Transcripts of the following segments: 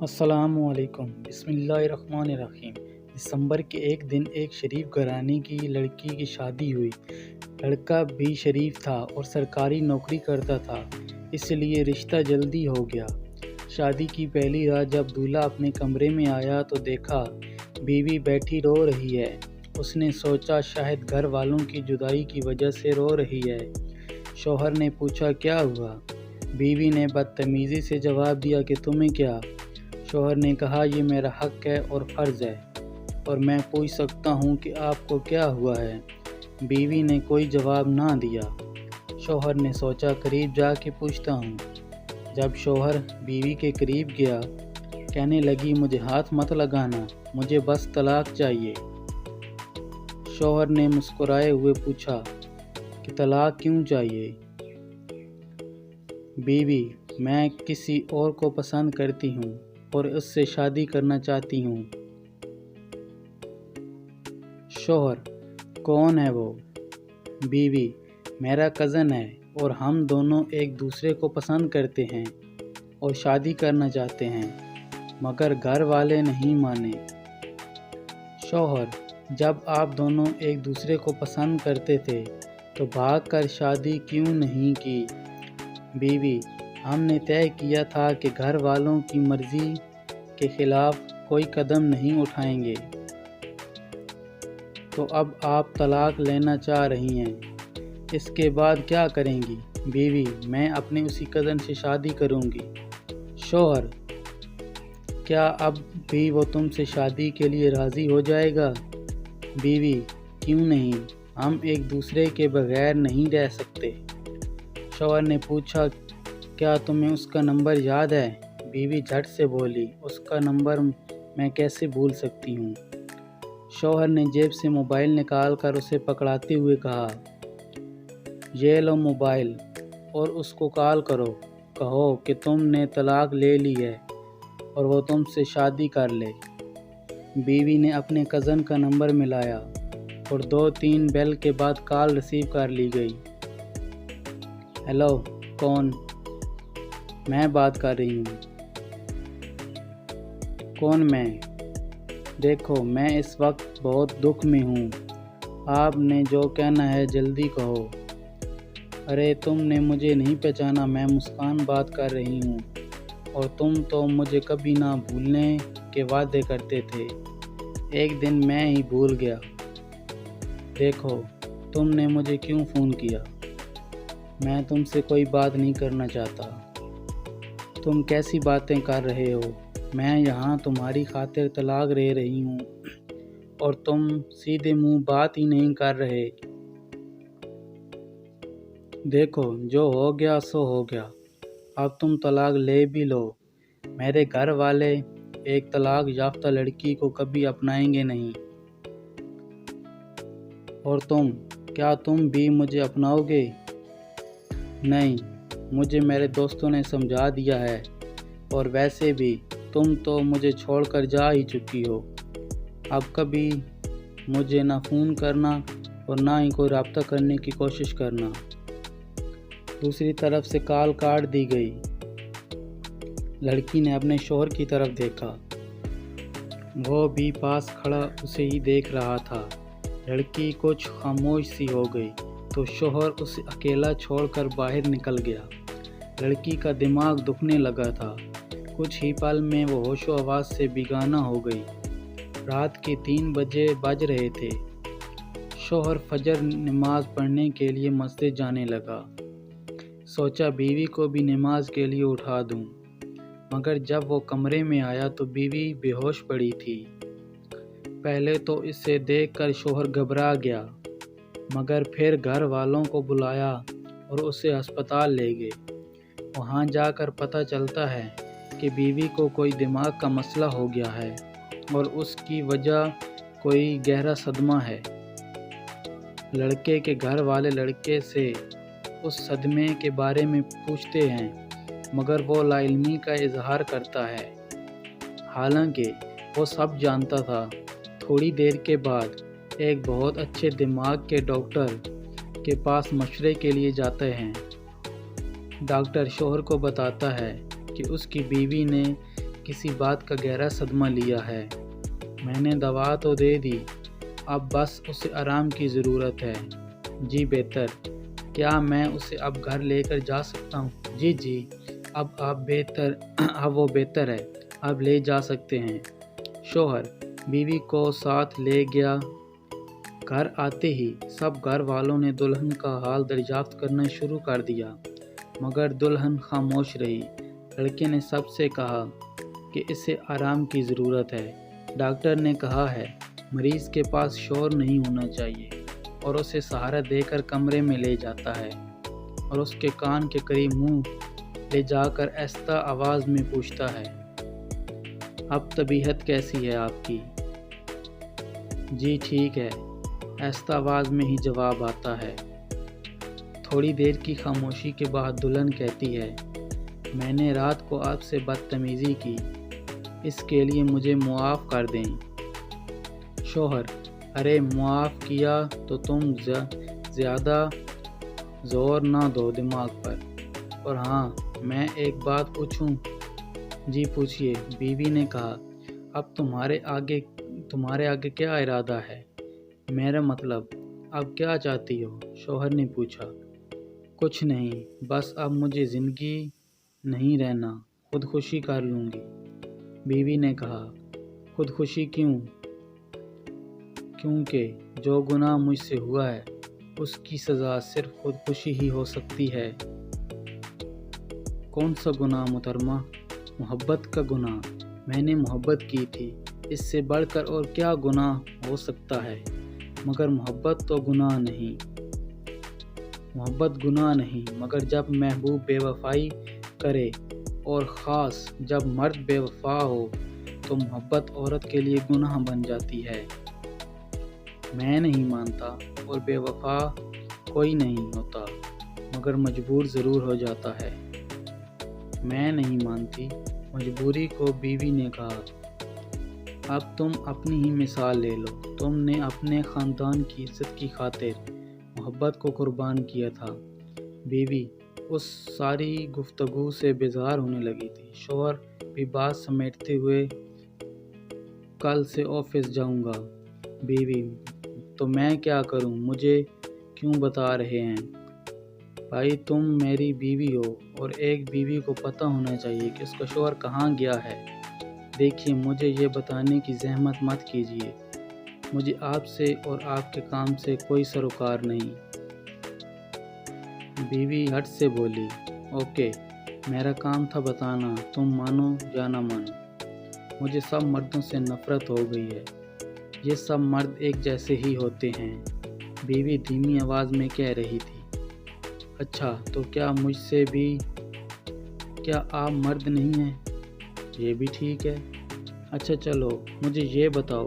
السلام علیکم۔ بسم اللہ الرحمن الرحیم۔ دسمبر کے ایک دن ایک شریف گھرانے کی لڑکی کی شادی ہوئی۔ لڑکا بھی شریف تھا اور سرکاری نوکری کرتا تھا، اس لیے رشتہ جلدی ہو گیا۔ شادی کی پہلی رات جب دولہا اپنے کمرے میں آیا تو دیکھا بیوی بیٹھی رو رہی ہے۔ اس نے سوچا شاید گھر والوں کی جدائی کی وجہ سے رو رہی ہے۔ شوہر نے پوچھا کیا ہوا؟ بیوی نے بدتمیزی سے جواب دیا کہ تمہیں کیا؟ شوہر نے کہا یہ میرا حق ہے اور فرض ہے، اور میں پوچھ سکتا ہوں کہ آپ کو کیا ہوا ہے؟ بیوی نے کوئی جواب نہ دیا۔ شوہر نے سوچا قریب جا کے پوچھتا ہوں۔ جب شوہر بیوی کے قریب گیا، کہنے لگی مجھے ہاتھ مت لگانا، مجھے بس طلاق چاہیے۔ شوہر نے مسکرائے ہوئے پوچھا کہ طلاق کیوں چاہیے؟ بیوی میں کسی اور کو پسند کرتی ہوں اور اس سے شادی کرنا چاہتی ہوں۔ شوہر کون ہے وہ؟ بیوی میرا کزن ہے اور ہم دونوں ایک دوسرے کو پسند کرتے ہیں اور شادی کرنا چاہتے ہیں، مگر گھر والے نہیں مانے۔ شوہر جب آپ دونوں ایک دوسرے کو پسند کرتے تھے تو بھاگ کر شادی کیوں نہیں کی؟ بیوی ہم نے طے کیا تھا کہ گھر والوں کی مرضی کے خلاف کوئی قدم نہیں اٹھائیں گے، تو اب آپ طلاق لینا چاہ رہی ہیں، اس کے بعد کیا کریں گی؟ بیوی میں اپنے اسی کزن سے شادی کروں گی۔ شوہر کیا اب بھی وہ تم سے شادی کے لیے راضی ہو جائے گا؟ بیوی کیوں نہیں، ہم ایک دوسرے کے بغیر نہیں رہ سکتے۔ شوہر نے پوچھا کیا تمہیں اس کا نمبر یاد ہے؟ بیوی جھٹ سے بولی اس کا نمبر میں کیسے بھول سکتی ہوں۔ شوہر نے جیب سے موبائل نکال کر اسے پکڑاتے ہوئے کہا یہ لو موبائل اور اس کو کال کرو، کہو کہ تم نے طلاق لے لی ہے اور وہ تم سے شادی کر لے۔ بیوی نے اپنے کزن کا نمبر ملایا اور 2-3 بیل کے بعد کال ریسیو کر لی گئی۔ ہیلو کون؟ میں بات کر رہی ہوں۔ کون میں؟ دیکھو میں اس وقت بہت دکھ میں ہوں، آپ نے جو کہنا ہے جلدی کہو۔ ارے تم نے مجھے نہیں پہچانا، میں مسکان بات کر رہی ہوں، اور تم تو مجھے کبھی نہ بھولنے کے وعدے کرتے تھے، ایک دن میں ہی بھول گیا۔ دیکھو تم نے مجھے کیوں فون کیا؟ میں تم سے کوئی بات نہیں کرنا چاہتا۔ تم کیسی باتیں کر رہے ہو؟ میں یہاں تمہاری خاطر طلاق لے رہی ہوں اور تم سیدھے منہ بات ہی نہیں کر رہے۔ دیکھو جو ہو گیا سو ہو گیا، اب تم طلاق لے بھی لو، میرے گھر والے ایک طلاق یافتہ لڑکی کو کبھی اپنائیں گے نہیں۔ اور کیا تم بھی مجھے اپناؤ گے؟ نہیں، مجھے میرے دوستوں نے سمجھا دیا ہے، اور ویسے بھی تم تو مجھے چھوڑ کر جا ہی چکی ہو، اب کبھی مجھے نہ فون کرنا اور نہ ہی کوئی رابطہ کرنے کی کوشش کرنا۔ دوسری طرف سے کال کاٹ دی گئی۔ لڑکی نے اپنے شوہر کی طرف دیکھا، وہ بھی پاس کھڑا اسے ہی دیکھ رہا تھا۔ لڑکی کچھ خاموش سی ہو گئی تو شوہر اسے اکیلا چھوڑ کر باہر نکل گیا۔ لڑکی کا دماغ دکھنے لگا تھا، کچھ ہی پل میں وہ ہوش و حواس سے بیگانہ ہو گئی۔ رات کے 3 بجے بج رہے تھے۔ شوہر فجر نماز پڑھنے کے لیے مسجد جانے لگا۔ سوچا بیوی کو بھی نماز کے لیے اٹھا دوں، مگر جب وہ کمرے میں آیا تو بیوی بے ہوش پڑی تھی۔ پہلے تو اسے دیکھ کر شوہر گھبرا گیا، مگر پھر گھر والوں کو بلایا اور اسے ہسپتال لے گئے۔ وہاں جا کر پتہ چلتا ہے کہ بیوی کو کوئی دماغ کا مسئلہ ہو گیا ہے اور اس کی وجہ کوئی گہرا صدمہ ہے۔ لڑکے کے گھر والے لڑکے سے اس صدمے کے بارے میں پوچھتے ہیں، مگر وہ لا علمی کا اظہار کرتا ہے، حالانکہ وہ سب جانتا تھا۔ تھوڑی دیر کے بعد ایک بہت اچھے دماغ کے ڈاکٹر کے پاس مشورے کے لیے جاتے ہیں۔ ڈاکٹر شوہر کو بتاتا ہے کہ اس کی بیوی نے کسی بات کا گہرا صدمہ لیا ہے۔ میں نے دوا تو دے دی، اب بس اسے آرام کی ضرورت ہے۔ جی بہتر، کیا میں اسے اب گھر لے کر جا سکتا ہوں؟ جی، اب وہ بہتر ہے، اب لے جا سکتے ہیں۔ شوہر بیوی کو ساتھ لے گیا۔ گھر آتے ہی سب گھر والوں نے دلہن کا حال دریافت کرنا شروع کر دیا، مگر دلہن خاموش رہی۔ لڑکے نے سب سے کہا کہ اسے آرام کی ضرورت ہے۔ ڈاکٹر نے کہا ہے مریض کے پاس شور نہیں ہونا چاہیے، اور اسے سہارا دے کر کمرے میں لے جاتا ہے اور اس کے کان کے قریب منہ لے جا کر آہستہ آواز میں پوچھتا ہے، اب طبیعت کیسی ہے آپ کی؟ جی ٹھیک ہے، آہستہ آواز میں ہی جواب آتا ہے۔ تھوڑی دیر کی خاموشی کے بعد دلہن کہتی ہے، میں نے رات کو آپ سے بدتمیزی کی، اس کے لیے مجھے معاف کر دیں۔ شوہر، ارے معاف کیا تو تم زیادہ زور نہ دو دماغ پر۔ اور ہاں، میں ایک بات پوچھوں؟ جی پوچھئے، بیوی نے کہا۔ اب تمہارے آگے کیا ارادہ ہے؟ میرا مطلب، اب کیا چاہتی ہو؟ شوہر نے پوچھا۔ کچھ نہیں، بس اب مجھے زندگی نہیں رہنا، خودکشی کر لوں گی۔ بیوی نے کہا، خودکشی کیوں؟ کیونکہ جو گناہ مجھ سے ہوا ہے اس کی سزا صرف خودکشی ہی ہو سکتی ہے۔ کون سا گناہ محترمہ؟ محبت کا گناہ۔ میں نے محبت کی تھی، اس سے بڑھ کر اور کیا گناہ ہو سکتا ہے؟ مگر محبت تو گناہ نہیں۔ محبت گناہ نہیں، مگر جب محبوب بے وفائی کرے، اور خاص جب مرد بے وفا ہو، تو محبت عورت کے لیے گناہ بن جاتی ہے۔ میں نہیں مانتا، اور بے وفا کوئی نہیں ہوتا، مگر مجبور ضرور ہو جاتا ہے۔ میں نہیں مانتی، مجبوری کو بیوی نے کہا۔ اب تم اپنی ہی مثال لے لو، تم نے اپنے خاندان کی عزت کی خاطر محبت کو قربان کیا تھا۔ بیوی اس ساری گفتگو سے بیزار ہونے لگی تھی۔ شوہر بھی بات سمیٹتے ہوئے، کل سے آفس جاؤں گا۔ بیوی، تو میں کیا کروں؟ مجھے کیوں بتا رہے ہیں؟ بھائی تم میری بیوی ہو، اور ایک بیوی کو پتہ ہونا چاہیے کہ اس کا شوہر کہاں گیا ہے۔ دیکھیے، مجھے یہ بتانے کی زحمت مت کیجیے، مجھے آپ سے اور آپ کے کام سے کوئی سروکار نہیں۔ بیوی ہٹ سے بولی، اوکے، میرا کام تھا بتانا، تم مانو یا نہ مانو۔ مجھے سب مردوں سے نفرت ہو گئی ہے، یہ سب مرد ایک جیسے ہی ہوتے ہیں۔ بیوی دھیمی آواز میں کہہ رہی تھی۔ اچھا، تو کیا مجھ سے بھی؟ کیا آپ مرد نہیں ہیں؟ یہ بھی ٹھیک ہے۔ اچھا چلو، مجھے یہ بتاؤ،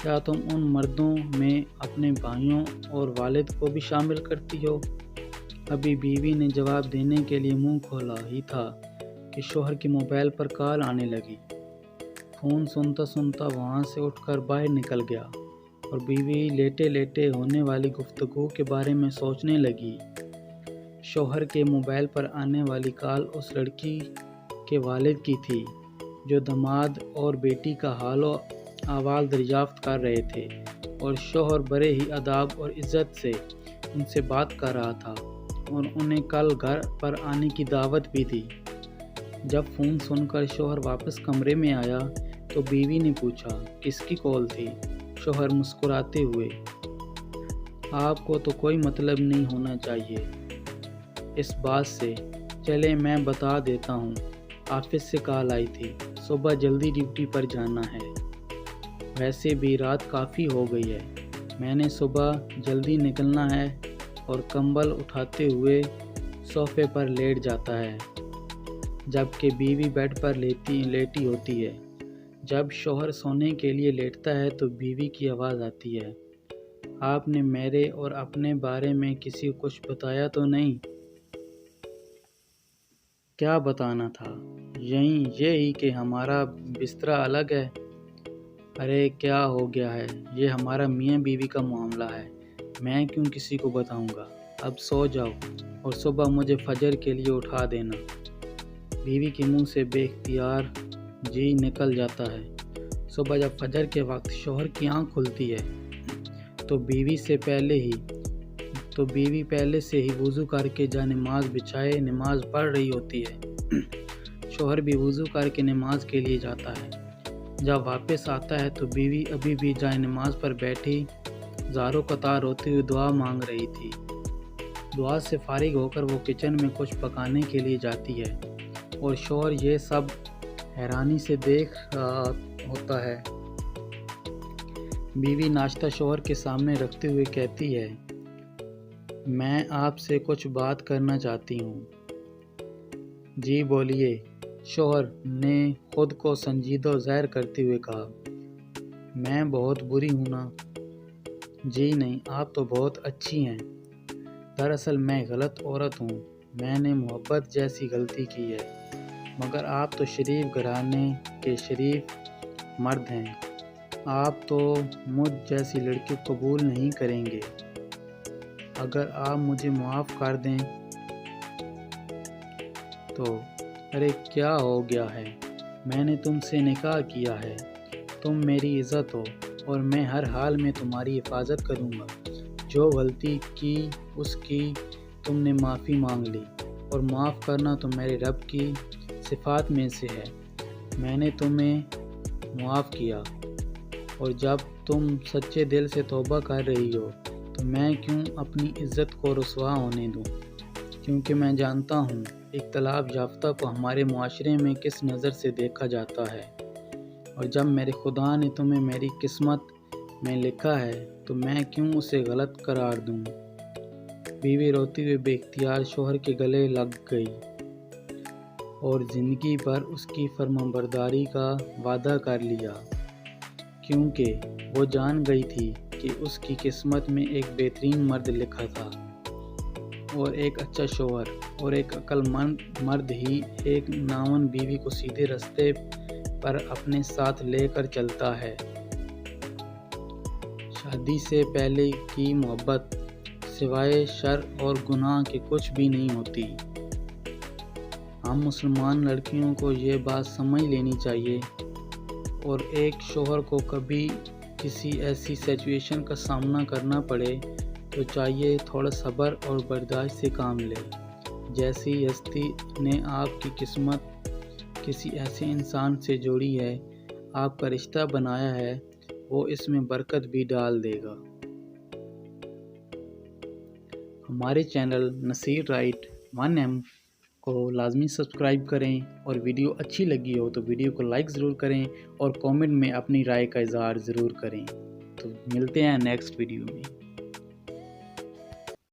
کیا تم ان مردوں میں اپنے بھائیوں اور والد کو بھی شامل کرتی ہو؟ ابھی بیوی نے جواب دینے کے لیے منہ کھولا ہی تھا کہ شوہر کی موبائل پر کال آنے لگی۔ فون سنتا وہاں سے اٹھ کر باہر نکل گیا، اور بیوی لیٹے لیٹے ہونے والی گفتگو کے بارے میں سوچنے لگی۔ شوہر کے موبائل پر آنے والی کال اس لڑکی کے والد کی تھی، جو داماد اور بیٹی کا حال و احوال دریافت کر رہے تھے، اور شوہر بڑے ہی ادب اور عزت سے ان سے بات کر رہا تھا، اور انہیں کل گھر پر آنے کی دعوت بھی دی۔ جب فون سن کر شوہر واپس کمرے میں آیا تو بیوی نے پوچھا، کس کی کال تھی؟ شوہر مسکراتے ہوئے، آپ کو تو کوئی مطلب نہیں ہونا چاہیے اس بات سے۔ چلے میں بتا دیتا ہوں، آفس سے کال آئی تھی، صبح جلدی ڈیوٹی پر جانا ہے۔ ویسے بھی رات کافی ہو گئی ہے، میں نے صبح جلدی نکلنا ہے، اور کمبل اٹھاتے ہوئے صوفے پر لیٹ جاتا ہے، جبکہ بیوی بیڈ پر لیٹی ہوتی ہے۔ جب شوہر سونے کے لیے لیٹتا ہے تو بیوی کی آواز آتی ہے، آپ نے میرے اور اپنے بارے میں کسی کو کچھ بتایا تو نہیں؟ کیا بتانا تھا؟ یہی کہ ہمارا بستر الگ ہے۔ ارے کیا ہو گیا ہے، یہ ہمارا میاں بیوی کا معاملہ ہے، میں کیوں کسی کو بتاؤں گا؟ اب سو جاؤ، اور صبح مجھے فجر کے لیے اٹھا دینا۔ بیوی کے منہ سے بے اختیار جی نکل جاتا ہے۔ صبح جب فجر کے وقت شوہر کی آنکھ کھلتی ہے تو بیوی پہلے سے ہی وضو کر کے جا نماز بچھائے نماز پڑھ رہی ہوتی ہے۔ شوہر بھی وضو کر کے نماز کے لیے جاتا ہے۔ جب واپس آتا ہے تو بیوی ابھی بھی جائے نماز پر بیٹھی زاروں قطار ہوتی ہوئی دعا مانگ رہی تھی۔ دعا سے فارغ ہو کر وہ کچن میں کچھ پکانے کے لیے جاتی ہے اور شوہر یہ سب حیرانی سے دیکھ رہا ہوتا ہے۔ بیوی ناشتہ شوہر کے سامنے رکھتے ہوئے کہتی ہے، میں آپ سے کچھ بات کرنا چاہتی ہوں۔ جی بولیے، شوہر نے خود کو سنجیدہ ظاہر کرتے ہوئے کہا۔ میں بہت بری ہوں نا؟ جی نہیں، آپ تو بہت اچھی ہیں۔ دراصل میں غلط عورت ہوں، میں نے محبت جیسی غلطی کی ہے، مگر آپ تو شریف گھرانے کے شریف مرد ہیں، آپ تو مجھ جیسی لڑکی قبول نہیں کریں گے۔ اگر آپ مجھے معاف کر دیں تو۔ ارے کیا ہو گیا ہے؟ میں نے تم سے نکاح کیا ہے، تم میری عزت ہو اور میں ہر حال میں تمہاری حفاظت کروں گا۔ جو غلطی کی اس کی تم نے معافی مانگ لی، اور معاف کرنا تو میرے رب کی صفات میں سے ہے۔ میں نے تمہیں معاف کیا، اور جب تم سچے دل سے توبہ کر رہی ہو تو میں کیوں اپنی عزت کو رسوا ہونے دوں؟ کیونکہ میں جانتا ہوں اختلاف یافتہ کو ہمارے معاشرے میں کس نظر سے دیکھا جاتا ہے، اور جب میرے خدا نے تمہیں میری قسمت میں لکھا ہے تو میں کیوں اسے غلط قرار دوں؟ بیوی روتی ہوئے بے اختیار شوہر کے گلے لگ گئی اور زندگی بھر اس کی فرمانبرداری کا وعدہ کر لیا، کیونکہ وہ جان گئی تھی کہ اس کی قسمت میں ایک بہترین مرد لکھا تھا، اور ایک اچھا شوہر اور ایک عقل مند مرد ہی ایک ناون بیوی کو سیدھے راستے پر اپنے ساتھ لے کر چلتا ہے۔ شادی سے پہلے کی محبت سوائے شر اور گناہ کے کچھ بھی نہیں ہوتی۔ ہم مسلمان لڑکیوں کو یہ بات سمجھ لینی چاہیے، اور ایک شوہر کو کبھی کسی ایسی سچویشن کا سامنا کرنا پڑے تو چاہیے تھوڑا صبر اور برداشت سے کام لے۔ جیسی ہستی نے آپ کی قسمت کسی ایسے انسان سے جوڑی ہے، آپ کا رشتہ بنایا ہے، وہ اس میں برکت بھی ڈال دے گا۔ ہمارے چینل نصیر رائٹ 1M کو لازمی سبسکرائب کریں، اور ویڈیو اچھی لگی ہو تو ویڈیو کو لائک ضرور کریں اور کامنٹ میں اپنی رائے کا اظہار ضرور کریں۔ تو ملتے ہیں نیکسٹ ویڈیو میں۔